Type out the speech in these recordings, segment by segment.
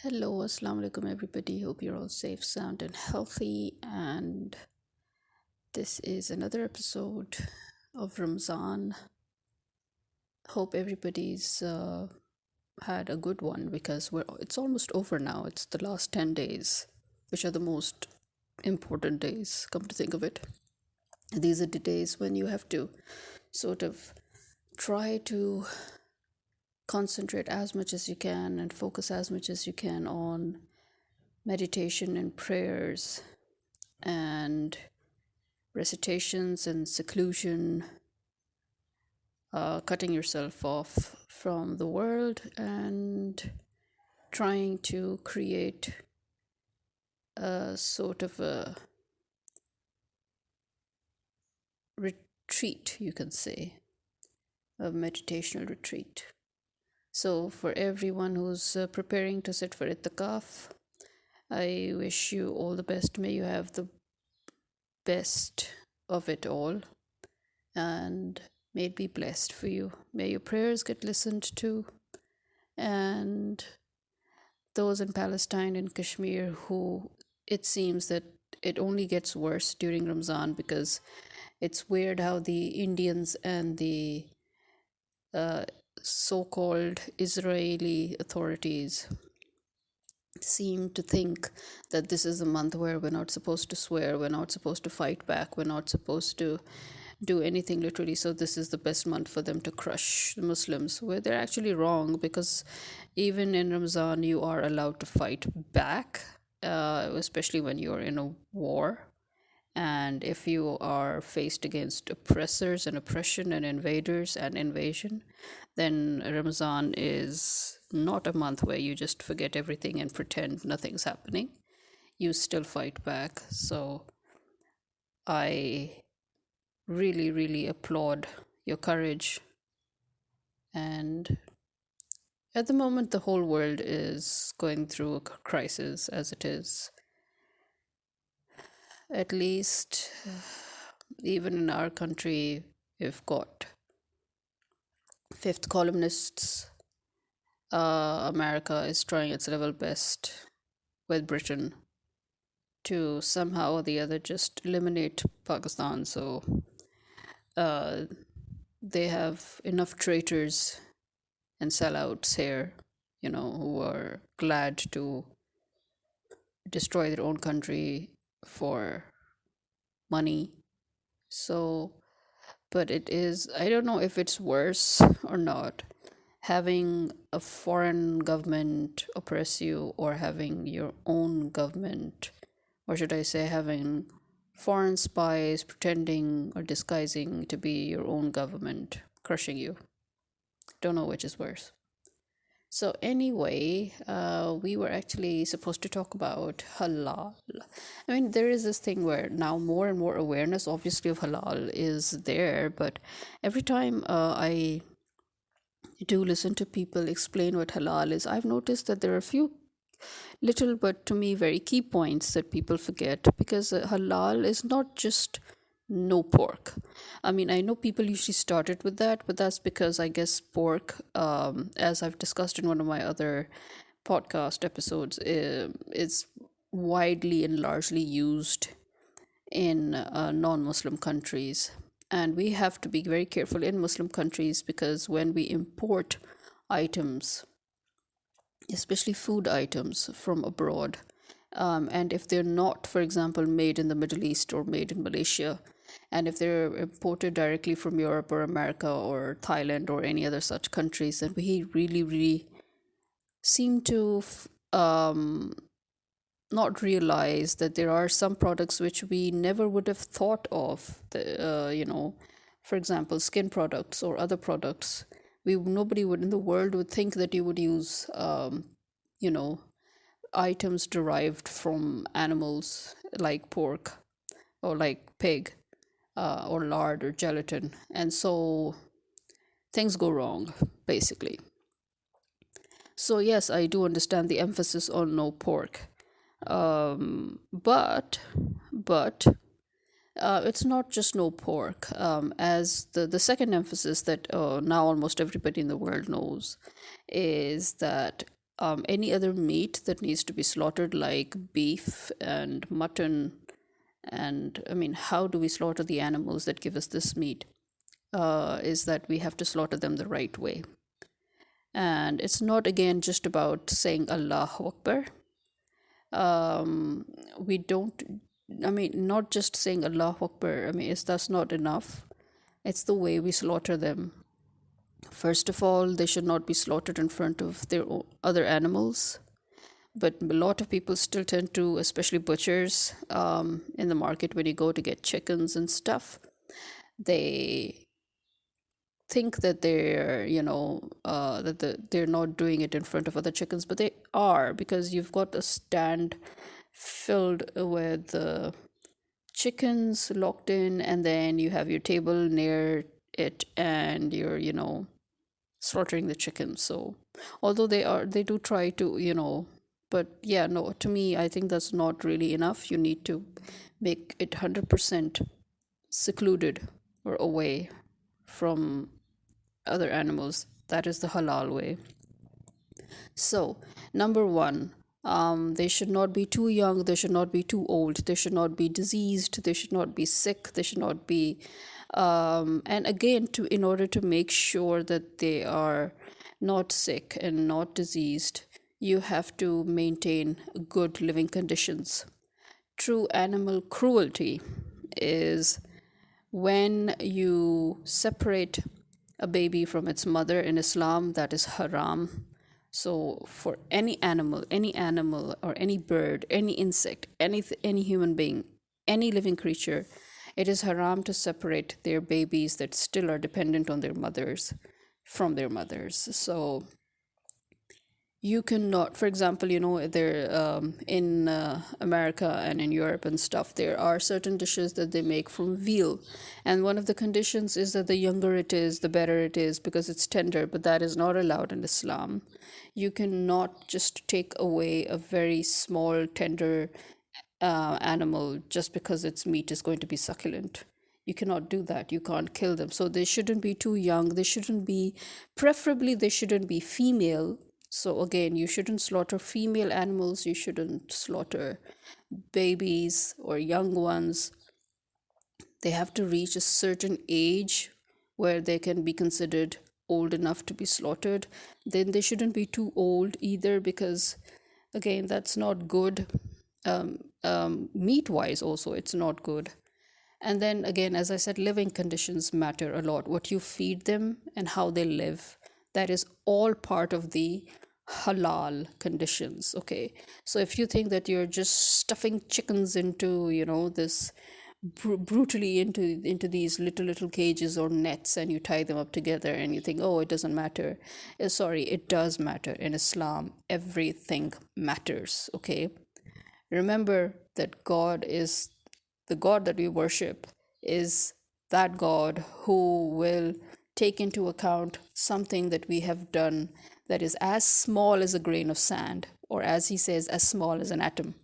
Hello, assalamu alaikum everybody. Hope you're all safe, sound, and healthy. And this is another episode of Ramadan. Hope everybody's had a good one because it's almost over now. It's the last 10 days, which are the most important days, come to think of it. These are the days when you have to sort of try to concentrate as much as you can and focus as much as you can on meditation and prayers and recitations and seclusion, cutting yourself off from the world and trying to create a sort of a retreat, you can say, a meditational retreat. So, for everyone who's preparing to sit for itikaf, I wish you all the best. May you have the best of it all, and may it be blessed for you. May your prayers get listened to, and those in Palestine and Kashmir who it seems that it only gets worse during Ramadan, because it's weird how the Indians and the uh, so called Israeli authorities seem to think that this is a month where we're not supposed to swear, we're not supposed to fight back, we're not supposed to do anything literally. So this is the best month for them to crush the Muslims, where they're actually wrong, because even in Ramadan you are allowed to fight back, especially when you're in a war. And if you are faced against oppressors and oppression and invaders and invasion, then Ramadan is not a month where you just forget everything and pretend nothing's happening. You still fight back. So I really, really applaud your courage. And at the moment, the whole world is going through a crisis as it is. At least, even in our country, we've got fifth columnists. America is trying its level best with Britain to somehow or the other just eliminate Pakistan. So uh, they have enough traitors and sellouts here, who are glad to destroy their own country for money. So, but I don't know if it's worse or not, having a foreign government oppress you, or having your own government, or should I say, having foreign spies pretending or disguising to be your own government crushing you. Don't know which is worse. So, anyway, we were actually supposed to talk about halal. I mean, there is this thing where now more and more awareness, obviously, of halal is there, but every time I do listen to people explain what halal is, I've noticed that there are a few little but to me very key points that people forget, because halal is not just no pork. I mean, I know people usually started with that, but that's because I guess pork, as I've discussed in one of my other podcast episodes, is widely and largely used in non Muslim countries. And we have to be very careful in Muslim countries, because when we import items, especially food items from abroad, and if they're not, for example, made in the Middle East or made in Malaysia, and if they're imported directly from Europe or America or Thailand or any other such countries, then we really, really seem to not realize that there are some products which we never would have thought of. For example, skin products or other products. Nobody would in the world would think that you would use, you know, items derived from animals like pork or like pig, or lard or gelatin. And so things go wrong, basically. So, yes, I do understand the emphasis on no pork. But it's not just no pork. As the second emphasis that now almost everybody in the world knows is that any other meat that needs to be slaughtered, like beef and mutton. And I mean, how do we slaughter the animals that give us this meat? Is that we have to slaughter them the right way. And it's not, again, just about saying Allahu Akbar. We don't, I mean, not just saying Allahu Akbar. I mean, that's not enough. It's the way we slaughter them. First of all, they should not be slaughtered in front of their other animals. But a lot of people still tend to, especially butchers in the market, when you go to get chickens and stuff, they think that they're not doing it in front of other chickens, but they are, because you've got a stand filled with chickens locked in, and then you have your table near it, and you're slaughtering the chickens. So although they do try to, but yeah, no, to me, I think that's not really enough. You need to make it 100% secluded or away from other animals. That is the halal way. So, number one, they should not be too young, they should not be too old, they should not be diseased, they should not be sick, they should not be. And again, in order to make sure that they are not sick and not diseased, you have to maintain good living conditions. True animal cruelty is when you separate a baby from its mother. In Islam, that is haram. So for any animal or any bird, any insect, any human being, any living creature, it is haram to separate their babies that still are dependent on their mothers from their mothers. So you cannot, for example, there in America and in Europe and stuff, there are certain dishes that they make from veal, and one of the conditions is that the younger it is, the better it is, because it's tender. But that is not allowed in Islam. You cannot just take away a very small tender animal just because its meat is going to be succulent. You cannot do that. You can't kill them. So they shouldn't be too young. They shouldn't be, preferably, they shouldn't be female. So again, you shouldn't slaughter female animals. You shouldn't slaughter babies or young ones. They have to reach a certain age where they can be considered old enough to be slaughtered. Then they shouldn't be too old either, because again, that's not good. Meat wise, also, it's not good. And then again, as I said, living conditions matter a lot. What you feed them and how they live, that is all part of the halal conditions. Okay. So if you think that you're just stuffing chickens into, this brutally into these little cages or nets, and you tie them up together, and you think, oh, it doesn't matter. Sorry, it does matter. In Islam, everything matters. Okay. Remember that God is the God that we worship, is that God who will take into account something that we have done that is as small as a grain of sand, or as he says, as small as an atom.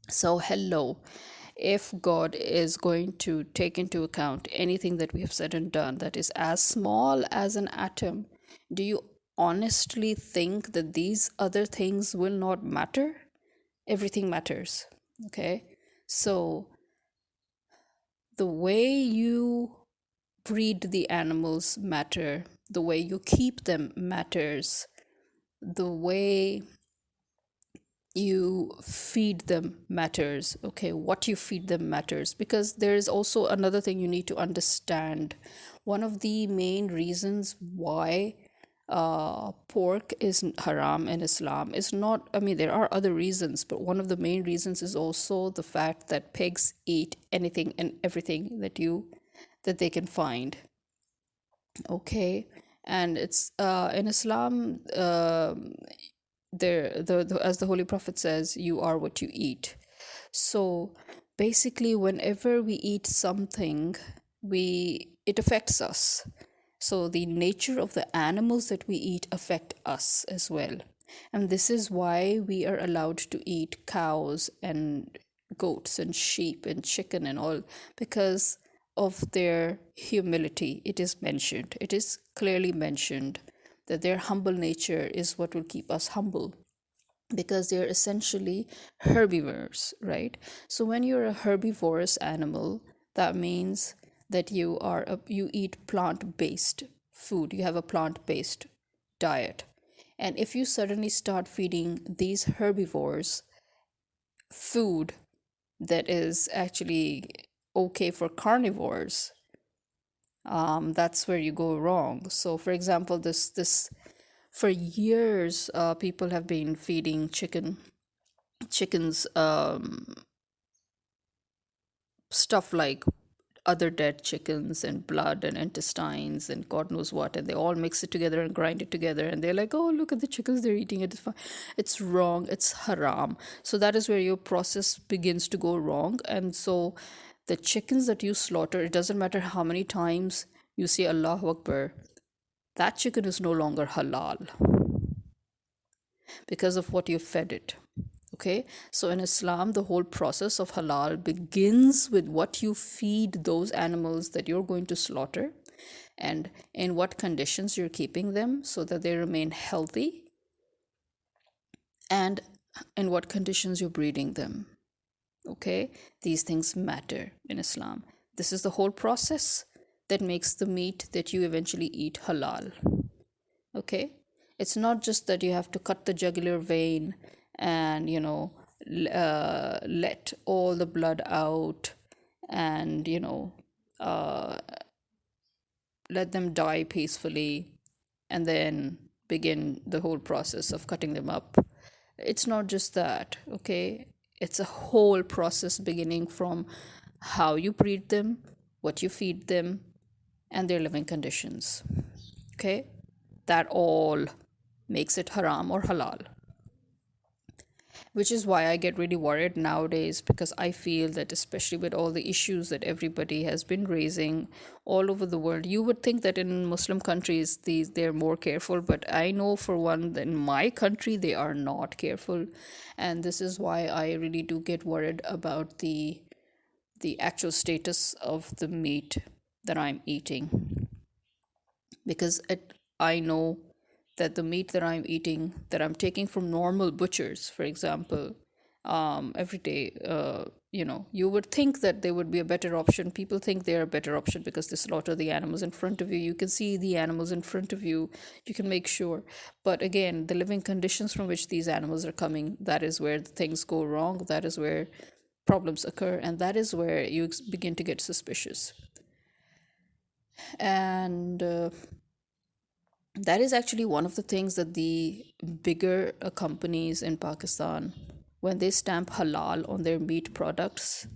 So, hello, if God is going to take into account anything that we have said and done that is as small as an atom, do you honestly think that these other things will not matter? Everything matters. Okay. So the way you breed the animals matter, the way you keep them matters, the way you feed them matters. Okay, what you feed them matters, because there is also another thing you need to understand. One of the main reasons why pork is haram in Islam is not, I mean, there are other reasons, but one of the main reasons is also the fact that pigs eat anything and everything that they can find. Okay. And it's in Islam, as the Holy Prophet says, you are what you eat. So basically, whenever we eat something, it affects us. So the nature of the animals that we eat affect us as well. And this is why we are allowed to eat cows and goats and sheep and chicken and all, because of their humility. It is mentioned. It is clearly mentioned that their humble nature is what will keep us humble, because they're essentially herbivores, right? So when you're a herbivorous animal, that means that you eat plant-based food. You have a plant-based diet. And if you suddenly start feeding these herbivores food that is actually okay for carnivores, that's where you go wrong. So, for example, this for years, people have been feeding chickens stuff like other dead chickens and blood and intestines and God knows what, and they all mix it together and grind it together, and they're like, oh, look at the chickens, they're eating it. It's fine. It's wrong. It's haram. So that is where your process begins to go wrong. And so the chickens that you slaughter, it doesn't matter how many times you say Allahu Akbar, that chicken is no longer halal because of what you fed it. Okay, so in Islam, the whole process of halal begins with what you feed those animals that you're going to slaughter, and in what conditions you're keeping them so that they remain healthy, and in what conditions you're breeding them. Okay, these things matter in Islam. This is the whole process that makes the meat that you eventually eat halal. Okay, it's not just that you have to cut the jugular vein and let all the blood out, and uh, let them die peacefully, and then begin the whole process of cutting them up. It's not just that. Okay, it's a whole process beginning from how you breed them, what you feed them, and their living conditions. Okay, that all makes it haram or halal. Which is why I get really worried nowadays, because I feel that, especially with all the issues that everybody has been raising all over the world, you would think that in Muslim countries they're more careful, but I know for one that in my country they are not careful. And this is why I really do get worried about the actual status of the meat that I'm eating, because I know that the meat that I'm eating, that I'm taking from normal butchers, for example, every day, you would think that they would be a better option. People think they're a better option because they slaughter the animals in front of you. You can see the animals in front of you. You can make sure. But again, the living conditions from which these animals are coming, that is where things go wrong. That is where problems occur. And that is where you begin to get suspicious. And that is actually one of the things that the bigger companies in Pakistan, when they stamp halal on their meat products,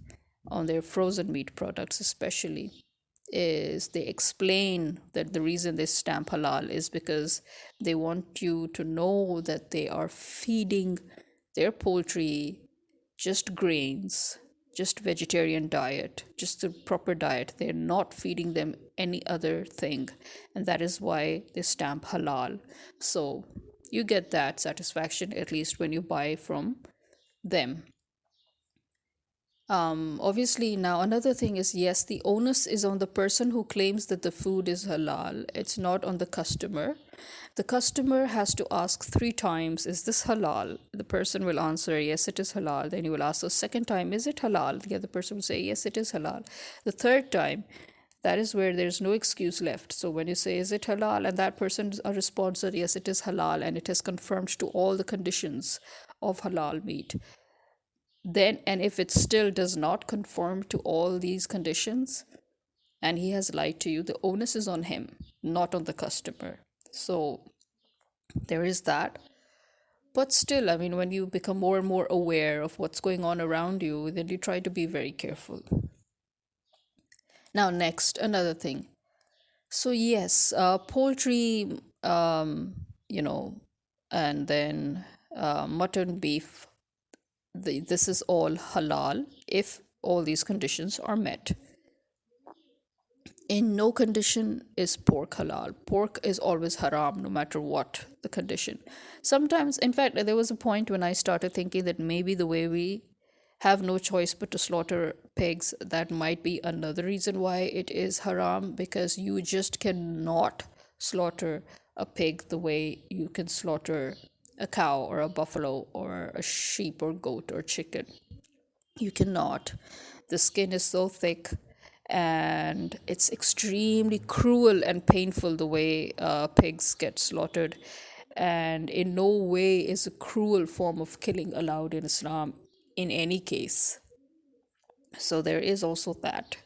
on their frozen meat products especially, is they explain that the reason they stamp halal is because they want you to know that they are feeding their poultry just grains, just vegetarian diet, just the proper diet. They're not feeding them any other thing. And that is why they stamp halal. So you get that satisfaction at least when you buy from them. Obviously, now another thing is, yes, the onus is on the person who claims that the food is halal. It's not on the customer. The customer has to ask 3 times, is this halal? The person will answer, yes, it is halal. Then you will ask the second time, is it halal? The other person will say, yes, it is halal. The third time, that is where there's no excuse left. So when you say, is it halal? And that person responds that, yes, it is halal, and it is confirmed to all the conditions of halal meat. Then, and if it still does not conform to all these conditions and he has lied to you, the onus is on him, not on the customer. So there is that. But still, I mean, when you become more and more aware of what's going on around you, then you try to be very careful. Now, next, another thing. So, yes, poultry, you know, and then mutton, beef, this is all halal if all these conditions are met. In no condition is pork halal. Pork is always haram, no matter what the condition. Sometimes, in fact, there was a point when I started thinking that maybe the way we have no choice but to slaughter pigs, that might be another reason why it is haram, because you just cannot slaughter a pig the way you can slaughter a cow or a buffalo or a sheep or goat or chicken. You cannot. The skin is so thick, and it's extremely cruel and painful the way pigs get slaughtered. And in no way is a cruel form of killing allowed in Islam in any case. So there is also that.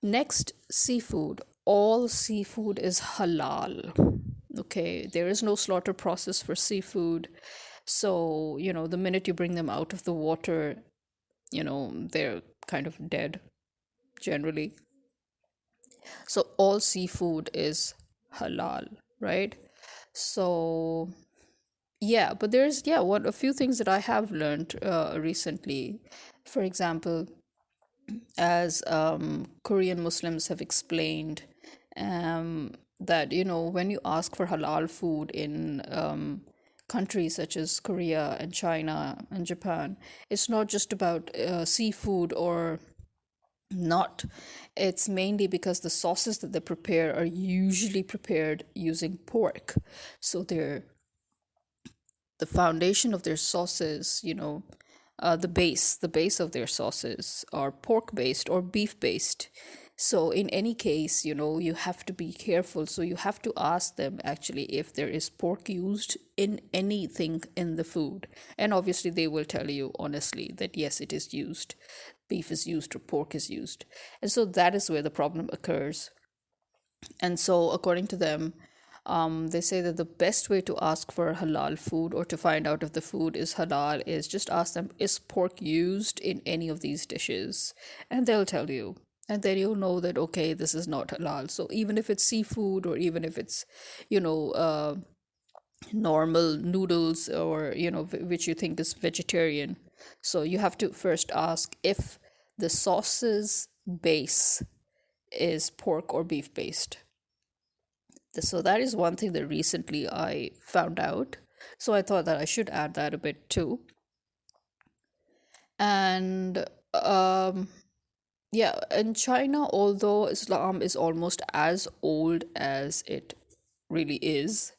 Next, seafood. All seafood is halal. Okay, there is no slaughter process for seafood. So, the minute you bring them out of the water, they're kind of dead generally. So, all seafood is halal, right? So, yeah, but there's, yeah, what a few things that I have learned recently. For example, as Korean Muslims have explained, that when you ask for halal food in countries such as Korea and China and Japan, it's not just about seafood or not. It's mainly because the sauces that they prepare are usually prepared using pork. So the foundation of their sauces, the base of their sauces are pork based or beef based. So in any case, you have to be careful. So you have to ask them actually if there is pork used in anything in the food. And obviously they will tell you honestly that yes, it is used. Beef is used or pork is used. And so that is where the problem occurs. And so, according to them, they say that the best way to ask for halal food or to find out if the food is halal is just ask them, is pork used in any of these dishes? And they'll tell you. And then you'll know that, okay, this is not halal. So, even if it's seafood or even if it's, you know, uh, normal noodles or, which you think is vegetarian. So, you have to first ask if the sauce's base is pork or beef based. So that is one thing that recently I found out. So I thought that I should add that a bit too. And yeah, in China, although Islam is almost as old as it really is,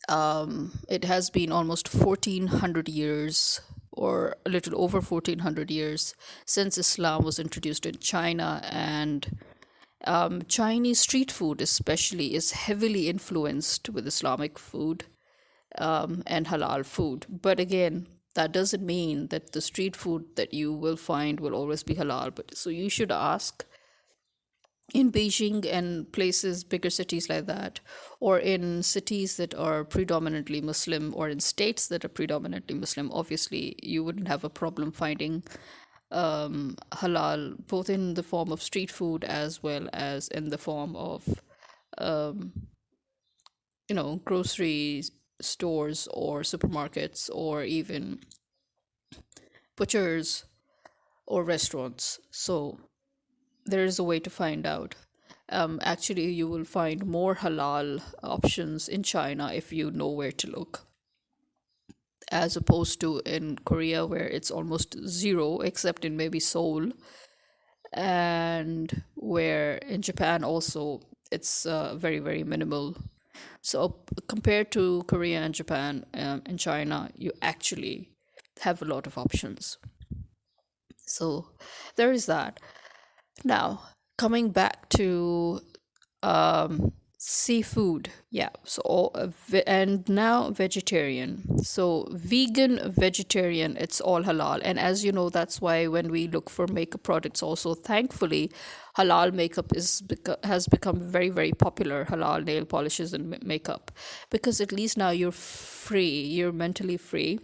it has been almost 1400 years or a little over 1400 years since Islam was introduced in China. And Chinese street food, especially, is heavily influenced with Islamic food and halal food. But again, that doesn't mean that the street food that you will find will always be halal. But so you should ask in Beijing and places, bigger cities like that, or in cities that are predominantly Muslim, or in states that are predominantly Muslim. Obviously, you wouldn't have a problem finding halal, both in the form of street food as well as in the form of, grocery stores or supermarkets or even butchers or restaurants. So there is a way to find out. Actually, you will find more halal options in China if you know where to look, as opposed to in Korea, where it's almost zero, except in maybe Seoul, and where in Japan also it's very, very minimal. So compared to Korea and Japan and China, you actually have a lot of options. So there is that. Now, coming back to seafood, yeah. So and now vegetarian. So vegan, vegetarian, it's all halal. And as you know, that's why when we look for makeup products, also thankfully, halal makeup has become very, very popular. Halal nail polishes and makeup, because at least now you're free. You're mentally free.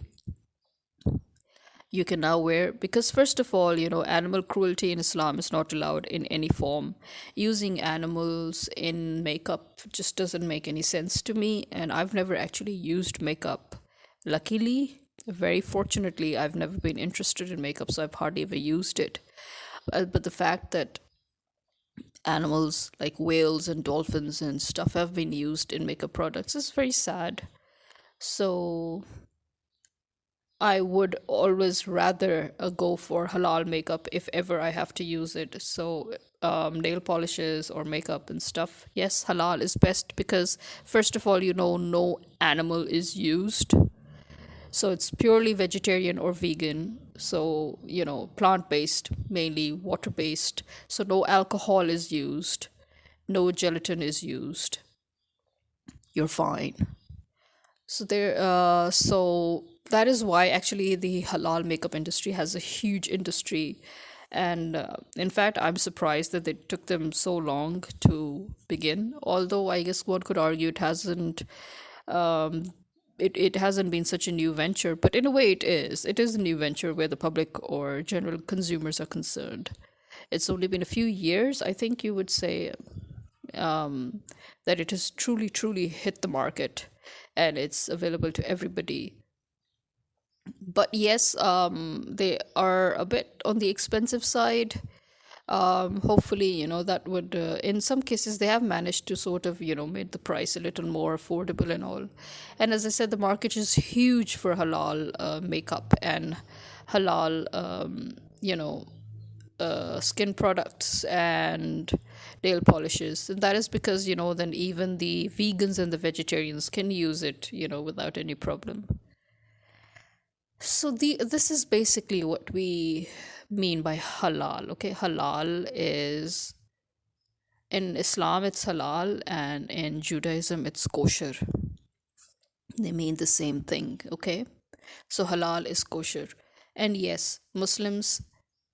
You can now wear, because first of all, animal cruelty in Islam is not allowed in any form. Using animals in makeup just doesn't make any sense to me, and I've never actually used makeup. Luckily, very fortunately, I've never been interested in makeup, so I've hardly ever used it. But the fact that animals like whales and dolphins and stuff have been used in makeup products is very sad. So I would always rather go for halal makeup if ever I have to use it. So, nail polishes or makeup and stuff, yes, halal is best because, first of all, no animal is used. So, it's purely vegetarian or vegan. So, plant based, mainly water based. So, no alcohol is used, no gelatin is used. You're fine. So that is why actually the halal makeup industry has a huge industry, and in fact, I'm surprised that it took them so long to begin. Although I guess one could argue um, it hasn't been such a new venture, but in a way, it is. It is a new venture where the public or general consumers are concerned. It's only been a few years, I think you would say, um, that it has truly hit the market and it's available to everybody. But yes, they are a bit on the expensive side. Hopefully, that would, in some cases, they have managed to sort of, made the price a little more affordable and all. And as I said, the market is huge for halal makeup and halal, skin products and nail polishes. And that is because, then even the vegans and the vegetarians can use it, without any problem. So this is basically what we mean by halal. Okay, halal is, in Islam it's halal, and in Judaism it's kosher. They mean the same thing. Okay, so halal is kosher, and yes, Muslims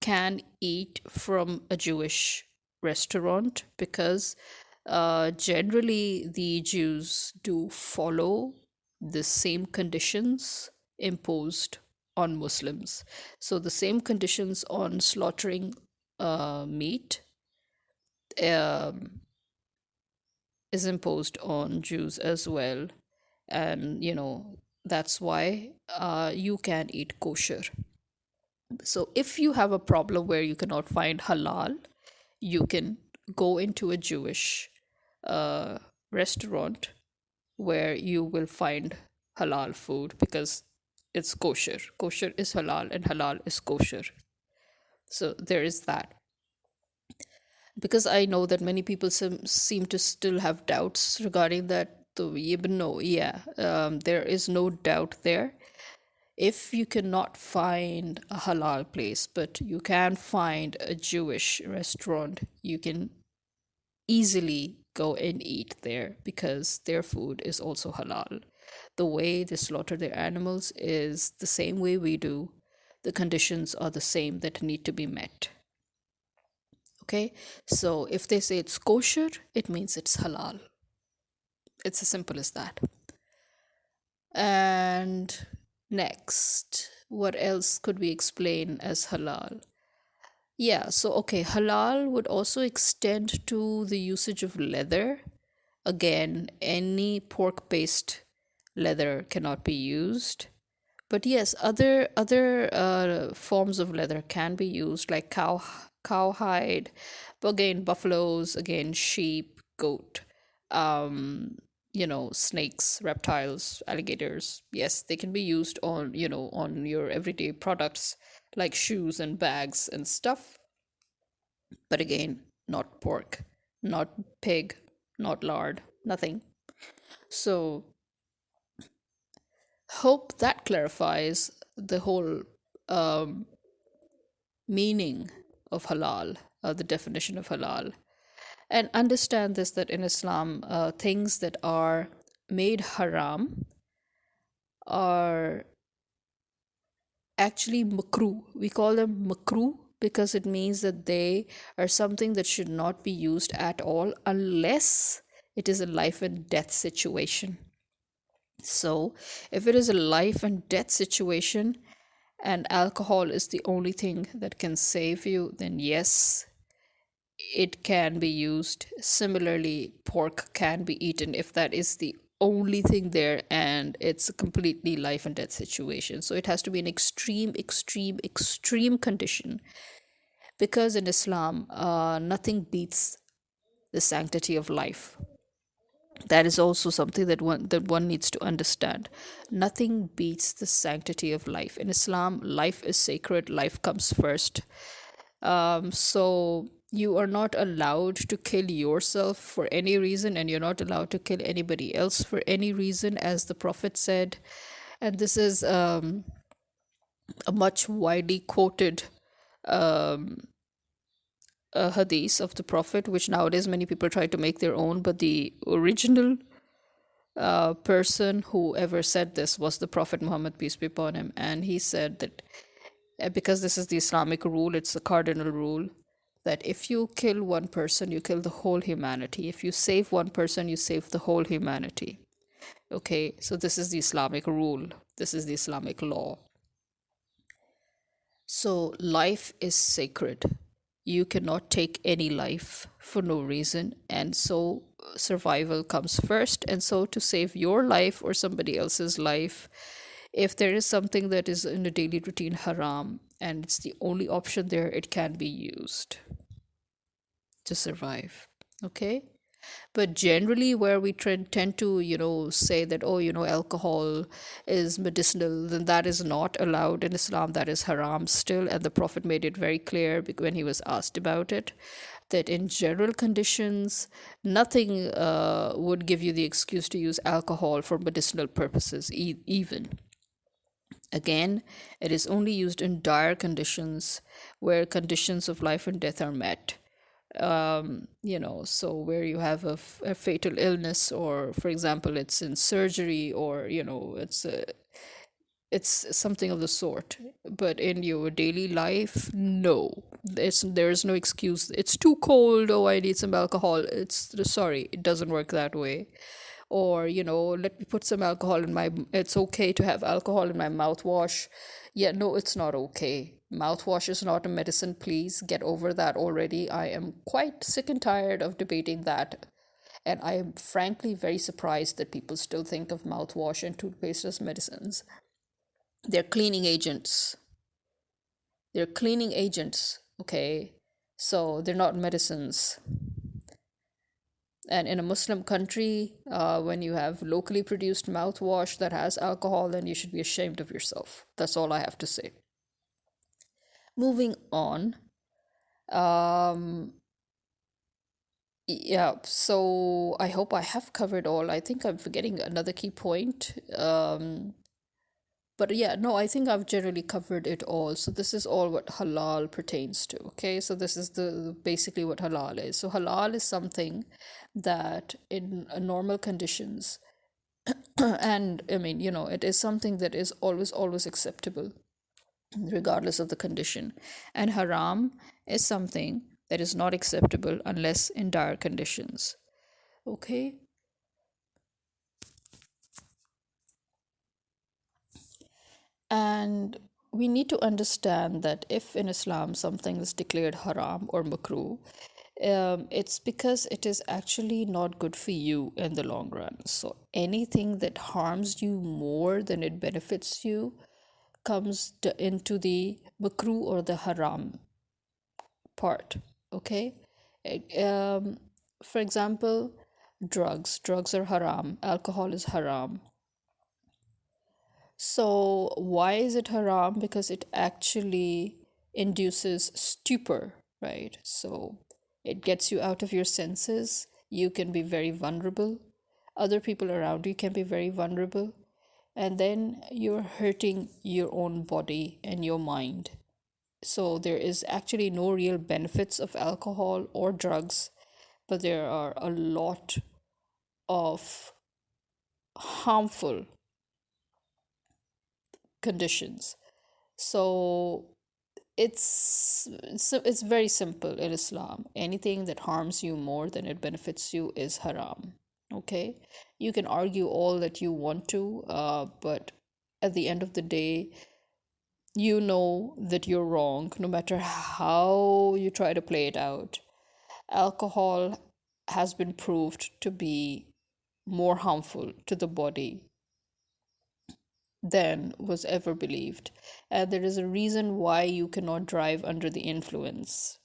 can eat from a Jewish restaurant because generally the Jews do follow the same conditions imposed on Muslims. So the same conditions on slaughtering meat um, is imposed on Jews as well. And, that's why you can eat kosher. So if you have a problem where you cannot find halal, you can go into a Jewish uh, restaurant where you will find halal food because it's kosher. Kosher is halal and halal is kosher. So there is that. Because I know that many people seem to still have doubts regarding that. So, yeah, but no, yeah, there is no doubt there. If you cannot find a halal place, but you can find a Jewish restaurant, you can easily go and eat there because their food is also halal. The way they slaughter their animals is the same way we do. The conditions are the same that need to be met. Okay, so if they say it's kosher, it means it's halal. It's as simple as that. And next, what else could we explain as halal? Yeah, so okay, halal would also extend to the usage of leather. Again, any pork based leather cannot be used. But yes, other forms of leather can be used, like cowhide, but again buffaloes, again sheep, goat, um, snakes, reptiles, alligators. Yes, they can be used on on your everyday products like shoes and bags and stuff. But again, not pork, not pig, not lard, nothing. So hope that clarifies the whole um, meaning of halal, the definition of halal. And understand this, that in Islam, things that are made haram are actually makruh. We call them makruh because it means that they are something that should not be used at all unless it is a life and death situation. So, if it is a life and death situation and alcohol is the only thing that can save you, then yes, it can be used. Similarly, pork can be eaten if that is the only thing there and it's a completely life and death situation. So it has to be an extreme condition because in Islam, nothing beats the sanctity of life. That is also something that one needs to understand. Nothing beats the sanctity of life. In Islam, life is sacred, life comes first. So you are not allowed to kill yourself for any reason, and you're not allowed to kill anybody else for any reason, as the Prophet said. And this is a much widely quoted hadith of the Prophet, which nowadays many people try to make their own, but the original person who ever said this was the Prophet Muhammad, peace be upon him. And he said that because this is the Islamic rule, it's the cardinal rule, that if you kill one person, you kill the whole humanity. If you save one person, you save the whole humanity. Okay, so this is the Islamic rule, this is the Islamic law. So life is sacred. You cannot take any life for no reason. And so survival comes first. And so to save your life or somebody else's life, if there is something that is in a daily routine haram and it's the only option there, it can be used to survive. Okay? But generally, where we tend to, say that, oh, alcohol is medicinal, then that is not allowed in Islam. That is haram still. And the Prophet made it very clear when he was asked about it, that in general conditions, nothing would give you the excuse to use alcohol for medicinal purposes, even. Again, it is only used in dire conditions where conditions of life and death are met. So where you have a fatal illness, or for example, it's in surgery, or it's something of the sort. But in your daily life, no, there's no excuse. It's too cold. Oh, I need some alcohol. It's sorry, it doesn't work that way. Or let me put some alcohol in my. It's okay to have alcohol in my mouthwash. Yeah, no, it's not okay. Mouthwash is not a medicine. Please get over that already. I am quite sick and tired of debating that. And I am frankly very surprised that people still think of mouthwash and toothpaste as medicines. They're cleaning agents. They're cleaning agents, okay? So they're not medicines. And in a Muslim country, when you have locally produced mouthwash that has alcohol, then you should be ashamed of yourself. That's all I have to say. Moving on. Um, yeah, so I hope I have covered all. I think I'm forgetting another key point. But yeah, no, I think I've generally covered it all. So this is all what halal pertains to. Okay, so this is the basically what halal is. So halal is something that in normal conditions, and I mean, it is something that is always acceptable, regardless of the condition. And haram is something that is not acceptable unless in dire conditions. Okay. And we need to understand that if in Islam something is declared haram or makruh, it's because it is actually not good for you in the long run. So anything that harms you more than it benefits you comes into the makruh or the haram part. Okay. Um, for example, drugs are haram, alcohol is haram. So, why is it haram? Because it actually induces stupor, right? So, it gets you out of your senses. You can be very vulnerable. Other people around you can be very vulnerable. And then you're hurting your own body and your mind. So, there is actually no real benefits of alcohol or drugs, but there are a lot of harmful conditions. So, it's very simple in Islam. Anything that harms you more than it benefits you is haram. Okay, you can argue all that you want to, but at the end of the day, you know that you're wrong, no matter how you try to play it out. Alcohol has been proved to be more harmful to the body than was ever believed. And there is a reason why you cannot drive under the influence.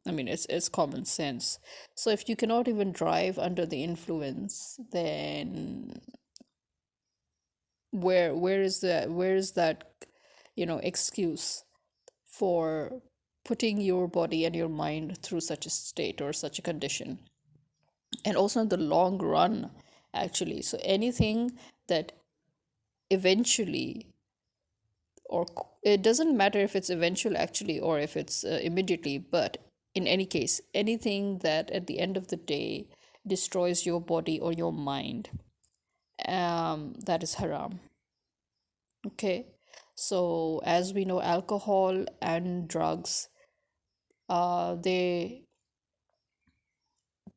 I mean, it's common sense. So if you cannot even drive under the influence, then where is that excuse for putting your body and your mind through such a state or such a condition? And also in the long run, actually. So anything that eventually, or it doesn't matter if it's eventual actually or if it's immediately, but in any case, anything that at the end of the day destroys your body or your mind, that is haram. Okay. So as we know, alcohol and drugs, they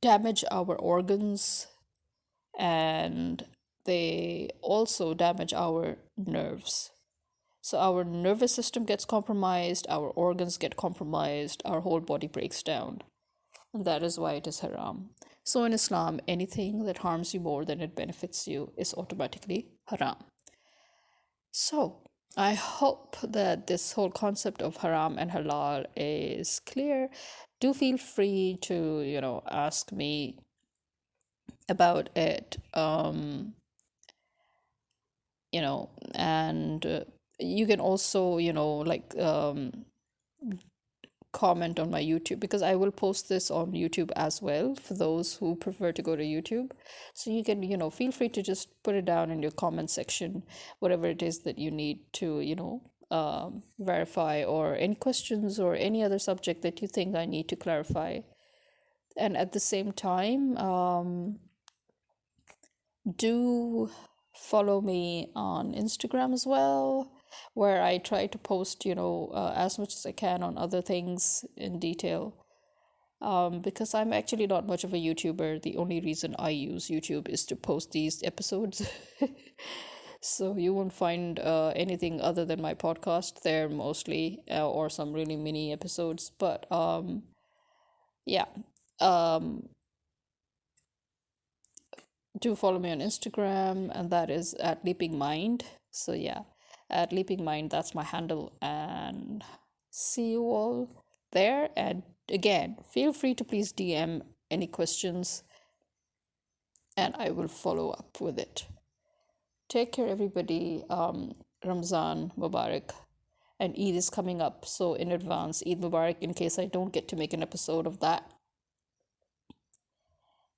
damage our organs, and they also damage our nerves. So our nervous system gets compromised, our organs get compromised, our whole body breaks down. And that is why it is haram. So in Islam, anything that harms you more than it benefits you is automatically haram. So I hope that this whole concept of haram and halal is clear. Do feel free to, ask me about it. And you can also, comment on my YouTube, because I will post this on YouTube as well for those who prefer to go to YouTube. So you can, feel free to just put it down in your comment section, whatever it is that you need to, verify, or any questions or any other subject that you think I need to clarify. And at the same time, do follow me on Instagram as well, where I try to post, as much as I can on other things in detail. Because I'm actually not much of a YouTuber. The only reason I use YouTube is to post these episodes. So you won't find anything other than my podcast there mostly, or some really mini episodes. But yeah. Um, do follow me on Instagram, and that is at Leaping Mind. So yeah, at Leaping Mind, that's my handle, and see you all there. And again, feel free to please DM any questions, and I will follow up with it. Take care, everybody. Ramzan Mubarak. And Eid is coming up, so in advance, Eid Mubarak, in case I don't get to make an episode of that.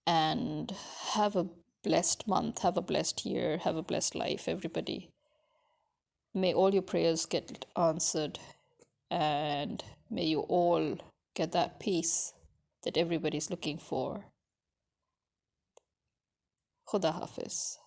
And have a blessed month, have a blessed year, have a blessed life, everybody. May all your prayers get answered, and may you all get that peace that everybody's looking for. Khuda Hafiz.